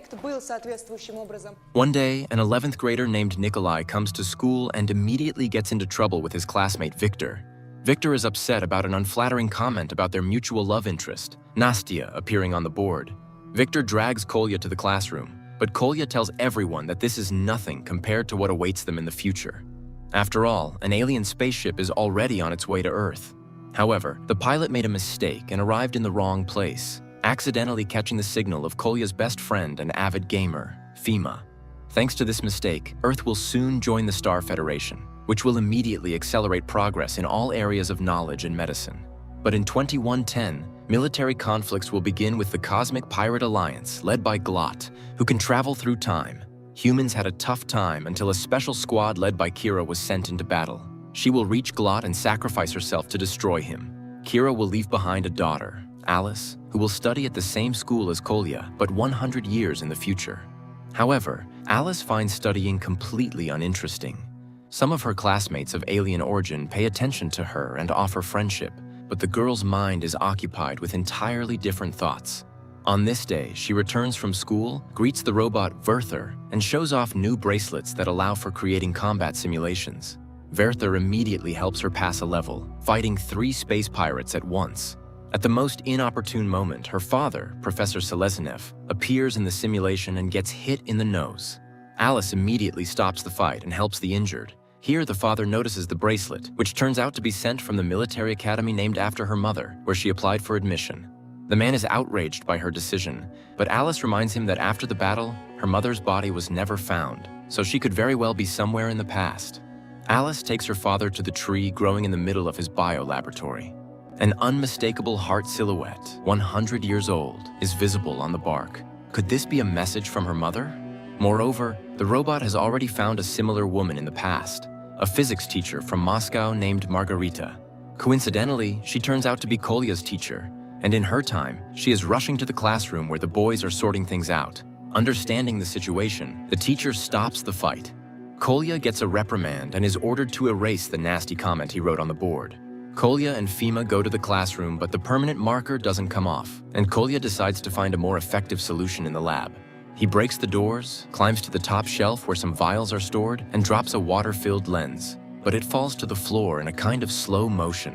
проект был соответствующим образом. One day, an 11th grader named Nikolai comes to school and immediately gets into trouble with his classmate Victor. Victor is upset about an unflattering comment about their mutual love interest, Nastya, appearing on the board. Victor drags Kolya to the classroom, but Kolya tells everyone that this is nothing compared to what awaits them in the future. After all, an alien spaceship is already on its way to Earth. However, the pilot made a mistake and arrived in the wrong place, accidentally catching the signal of Kolya's best friend and avid gamer, Fima. Thanks to this mistake, Earth will soon join the Star Federation, which will immediately accelerate progress in all areas of knowledge and medicine. But in 2110, military conflicts will begin with the Cosmic Pirate Alliance, led by Glot, who can travel through time. Humans had a tough time until a special squad led by Kira was sent into battle. She will reach Glot and sacrifice herself to destroy him. Kira will leave behind a daughter, Alice, who will study at the same school as Kolya, but 100 years in the future. However, Alice finds studying completely uninteresting. Some of her classmates of alien origin pay attention to her and offer friendship, but the girl's mind is occupied with entirely different thoughts. On this day, she returns from school, greets the robot Werther, and shows off new bracelets that allow for creating combat simulations. Werther immediately helps her pass a level, fighting 3 space pirates at once. At the most inopportune moment, her father, Professor Seleznev, appears in the simulation and gets hit in the nose. Alice immediately stops the fight and helps the injured. Here, the father notices the bracelet, which turns out to be sent from the military academy named after her mother, where she applied for admission. The man is outraged by her decision, but Alice reminds him that after the battle, her mother's body was never found, so she could very well be somewhere in the past. Alice takes her father to the tree growing in the middle of his bio-laboratory. An unmistakable heart silhouette, 100 years old, is visible on the bark. Could this be a message from her mother? Moreover, the robot has already found a similar woman in the past, a physics teacher from Moscow named Margarita. Coincidentally, she turns out to be Kolya's teacher, and in her time, she is rushing to the classroom where the boys are sorting things out. Understanding the situation, the teacher stops the fight. Kolya gets a reprimand and is ordered to erase the nasty comment he wrote on the board. Kolya and Fima go to the classroom, but the permanent marker doesn't come off, and Kolya decides to find a more effective solution in the lab. He breaks the doors, climbs to the top shelf where some vials are stored, and drops a water-filled lens, but it falls to the floor in a kind of slow motion.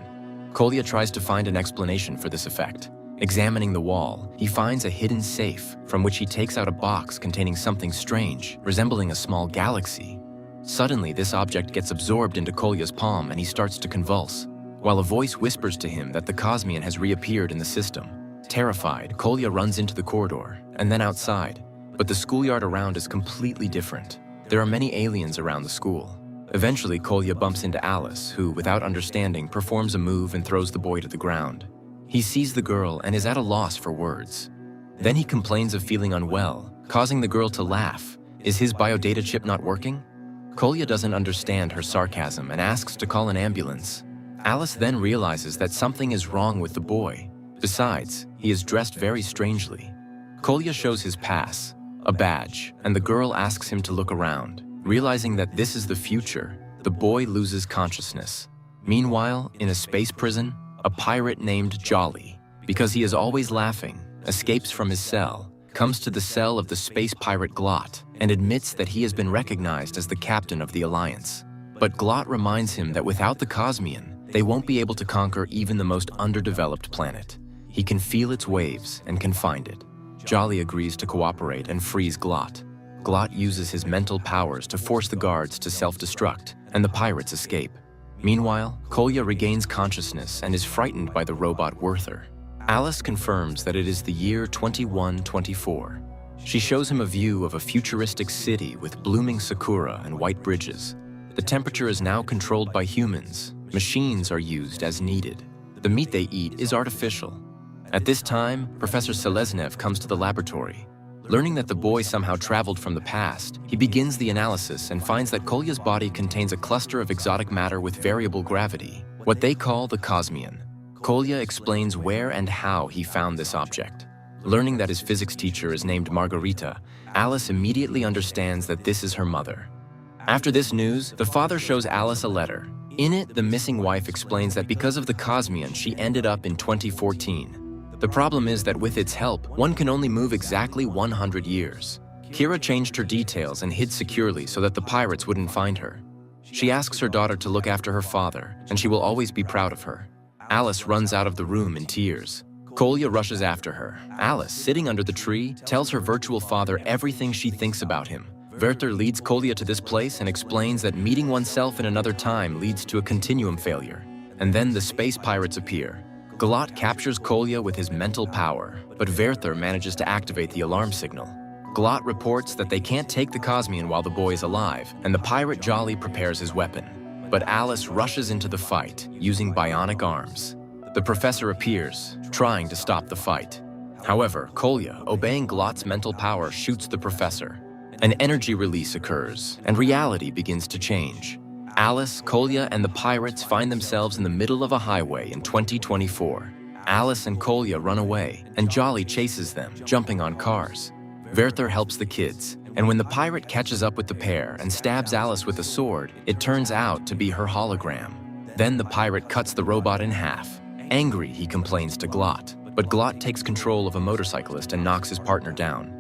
Kolya tries to find an explanation for this effect. Examining the wall, he finds a hidden safe, from which he takes out a box containing something strange, resembling a small galaxy. Suddenly, this object gets absorbed into Kolya's palm and he starts to convulse, while a voice whispers to him that the Cosmian has reappeared in the system. Terrified, Kolya runs into the corridor, and then outside, but the schoolyard around is completely different. There are many aliens around the school. Eventually, Kolya bumps into Alice, who, without understanding, performs a move and throws the boy to the ground. He sees the girl and is at a loss for words. Then he complains of feeling unwell, causing the girl to laugh. Is his biodata chip not working? Kolya doesn't understand her sarcasm and asks to call an ambulance. Alice then realizes that something is wrong with the boy. Besides, he is dressed very strangely. Kolya shows his pass, a badge, and the girl asks him to look around. Realizing that this is the future, the boy loses consciousness. Meanwhile, in a space prison, a pirate named Jolly, because he is always laughing, escapes from his cell, comes to the cell of the space pirate Glot, and admits that he has been recognized as the captain of the Alliance. But Glot reminds him that without the Cosmian, they won't be able to conquer even the most underdeveloped planet. He can feel its waves and can find it. Jolly agrees to cooperate and frees Glot. Glot uses his mental powers to force the guards to self-destruct, and the pirates escape. Meanwhile, Kolya regains consciousness and is frightened by the robot Werther. Alice confirms that it is the year 2124. She shows him a view of a futuristic city with blooming sakura and white bridges. The temperature is now controlled by humans. Machines are used as needed. The meat they eat is artificial. At this time, Professor Seleznev comes to the laboratory. Learning that the boy somehow traveled from the past, he begins the analysis and finds that Kolya's body contains a cluster of exotic matter with variable gravity, what they call the Cosmian. Kolya explains where and how he found this object. Learning that his physics teacher is named Margarita, Alice immediately understands that this is her mother. After this news, the father shows Alice a letter. In it, the missing wife explains that because of the Cosmian, she ended up in 2014. The problem is that with its help, one can only move exactly 100 years. Kira changed her details and hid securely so that the pirates wouldn't find her. She asks her daughter to look after her father, and she will always be proud of her. Alice runs out of the room in tears. Kolya rushes after her. Alice, sitting under the tree, tells her virtual father everything she thinks about him. Werther leads Kolya to this place and explains that meeting oneself in another time leads to a continuum failure. And then the space pirates appear. Glot captures Kolya with his mental power, but Werther manages to activate the alarm signal. Glot reports that they can't take the Cosmian while the boy is alive, and the pirate Jolly prepares his weapon. But Alice rushes into the fight, using bionic arms. The professor appears, trying to stop the fight. However, Kolya, obeying Glot's mental power, shoots the professor. An energy release occurs, and reality begins to change. Alice, Kolya, and the pirates find themselves in the middle of a highway in 2024. Alice and Kolya run away, and Jolly chases them, jumping on cars. Werther helps the kids, and when the pirate catches up with the pair and stabs Alice with a sword, it turns out to be her hologram. Then the pirate cuts the robot in half. Angry, he complains to Glot, but Glot takes control of a motorcyclist and knocks his partner down.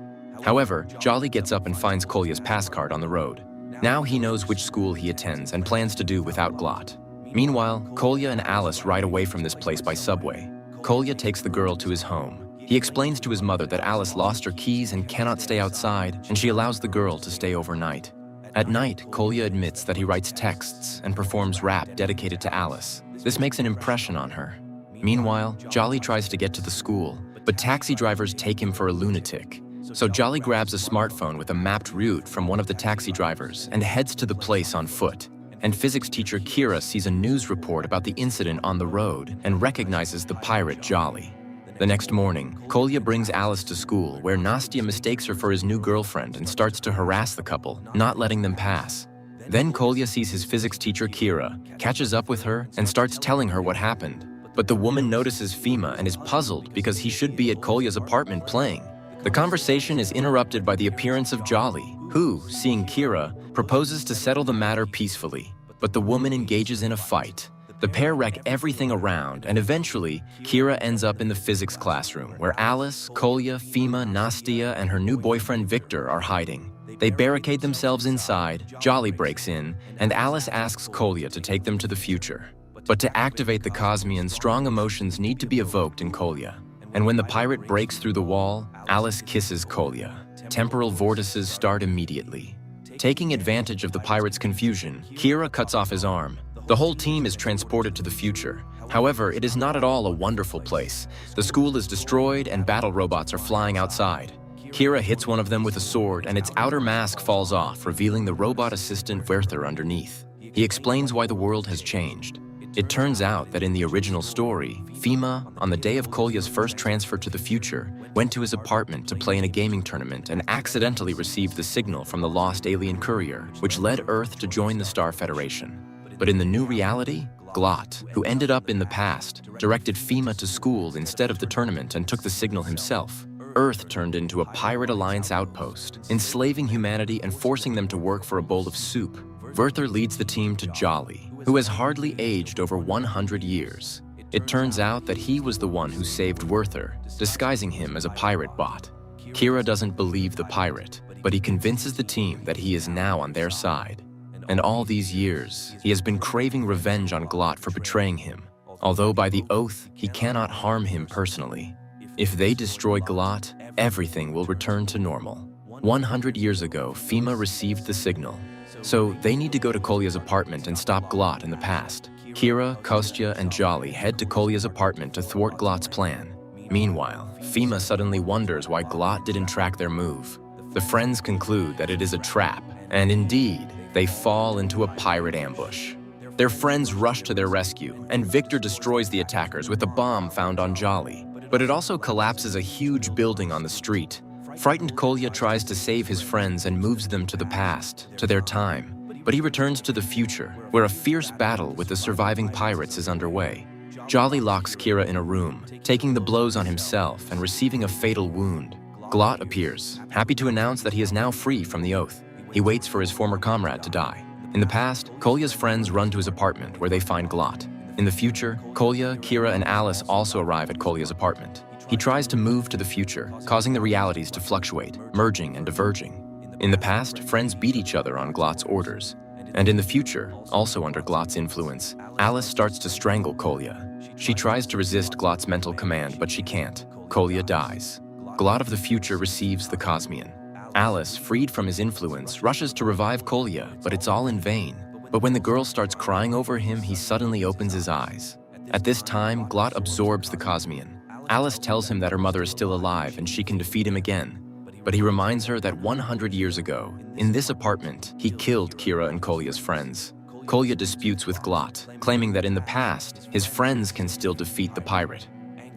However, Jolly gets up and finds Kolya's pass card on the road. Now he knows which school he attends and plans to do without Glot. Meanwhile, Kolya and Alice ride away from this place by subway. Kolya takes the girl to his home. He explains to his mother that Alice lost her keys and cannot stay outside, and she allows the girl to stay overnight. At night, Kolya admits that he writes texts and performs rap dedicated to Alice. This makes an impression on her. Meanwhile, Jolly tries to get to the school, but taxi drivers take him for a lunatic. So Jolly grabs a smartphone with a mapped route from one of the taxi drivers and heads to the place on foot. And physics teacher Kira sees a news report about the incident on the road and recognizes the pirate Jolly. The next morning, Kolya brings Alice to school, where Nastya mistakes her for his new girlfriend and starts to harass the couple, not letting them pass. Then Kolya sees his physics teacher Kira, catches up with her, and starts telling her what happened. But the woman notices Fima and is puzzled because he should be at Kolya's apartment playing. The conversation is interrupted by the appearance of Jolly, who, seeing Kira, proposes to settle the matter peacefully. But the woman engages in a fight. The pair wreck everything around, and eventually, Kira ends up in the physics classroom, where Alice, Kolya, Fima, Nastya, and her new boyfriend Victor are hiding. They barricade themselves inside, Jolly breaks in, and Alice asks Kolya to take them to the future. But to activate the Cosmian, strong emotions need to be evoked in Kolya. And when the pirate breaks through the wall, Alice kisses Kolya. Temporal vortices start immediately. Taking advantage of the pirate's confusion, Kira cuts off his arm. The whole team is transported to the future. However, it is not at all a wonderful place. The school is destroyed and battle robots are flying outside. Kira hits one of them with a sword and its outer mask falls off, revealing the robot assistant Werther underneath. He explains why the world has changed. It turns out that in the original story, Fima, on the day of Kolya's first transfer to the future, went to his apartment to play in a gaming tournament and accidentally received the signal from the lost alien courier, which led Earth to join the Star Federation. But in the new reality, Glot, who ended up in the past, directed Fima to school instead of the tournament and took the signal himself. Earth turned into a Pirate Alliance outpost, enslaving humanity and forcing them to work for a bowl of soup. Werther leads the team to Jolly, who has hardly aged over 100 years. It turns out that he was the one who saved Werther, disguising him as a pirate bot. Kira doesn't believe the pirate, but he convinces the team that he is now on their side. And all these years, he has been craving revenge on Glot for betraying him, although by the oath, he cannot harm him personally. If they destroy Glot, everything will return to normal. 100 years ago, Fima received the signal. So they need to go to Kolya's apartment and stop Glot in the past. Kira, Kostya, and Jolly head to Kolya's apartment to thwart Glot's plan. Meanwhile, Fima suddenly wonders why Glot didn't track their move. The friends conclude that it is a trap, and indeed, they fall into a pirate ambush. Their friends rush to their rescue, and Victor destroys the attackers with a bomb found on Jolly. But it also collapses a huge building on the street. Frightened Kolya tries to save his friends and moves them to the past, to their time. But he returns to the future, where a fierce battle with the surviving pirates is underway. Jolly locks Kira in a room, taking the blows on himself and receiving a fatal wound. Glot appears, happy to announce that he is now free from the oath. He waits for his former comrade to die. In the past, Kolya's friends run to his apartment where they find Glot. In the future, Kolya, Kira, and Alice also arrive at Kolya's apartment. He tries to move to the future, causing the realities to fluctuate, merging and diverging. In the past, friends beat each other on Glott's orders. And in the future, also under Glott's influence, Alice starts to strangle Kolya. She tries to resist Glott's mental command, but she can't. Kolya dies. Glott of the future receives the Cosmian. Alice, freed from his influence, rushes to revive Kolya, but it's all in vain. But when the girl starts crying over him, he suddenly opens his eyes. At this time, Glott absorbs the Cosmian. Alice tells him that her mother is still alive and she can defeat him again. But he reminds her that 100 years ago, in this apartment, he killed Kira and Kolya's friends. Kolya disputes with Glott, claiming that in the past, his friends can still defeat the pirate.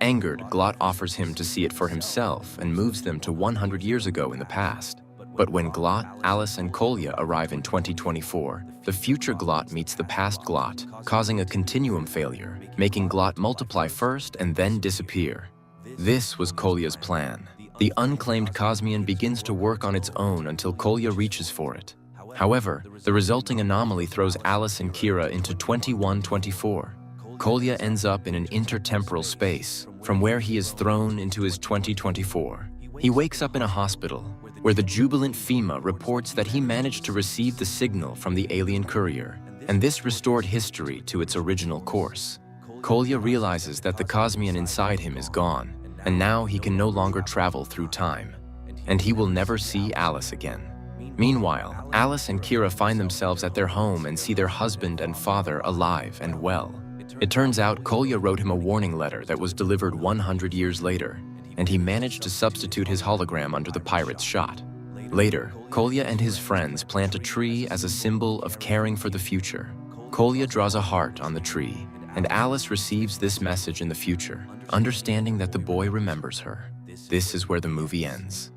Angered, Glott offers him to see it for himself and moves them to 100 years ago in the past. But when Glott, Alice, and Kolya arrive in 2024, the future Glott meets the past Glott, causing a continuum failure, making Glott multiply first and then disappear. This was Kolya's plan. The unclaimed Cosmian begins to work on its own until Kolya reaches for it. However, the resulting anomaly throws Alice and Kira into 2124. Kolya ends up in an intertemporal space, from where he is thrown into his 2024. He wakes up in a hospital, where the jubilant Fema reports that he managed to receive the signal from the alien courier, and this restored history to its original course. Kolya realizes that the Cosmian inside him is gone, and now he can no longer travel through time, and he will never see Alice again. Meanwhile, Alice and Kira find themselves at their home and see their husband and father alive and well. It turns out Kolya wrote him a warning letter that was delivered 100 years later, and he managed to substitute his hologram under the pirate's shot. Later, Kolya and his friends plant a tree as a symbol of caring for the future. Kolya draws a heart on the tree, and Alice receives this message in the future, understanding that the boy remembers her. This is where the movie ends.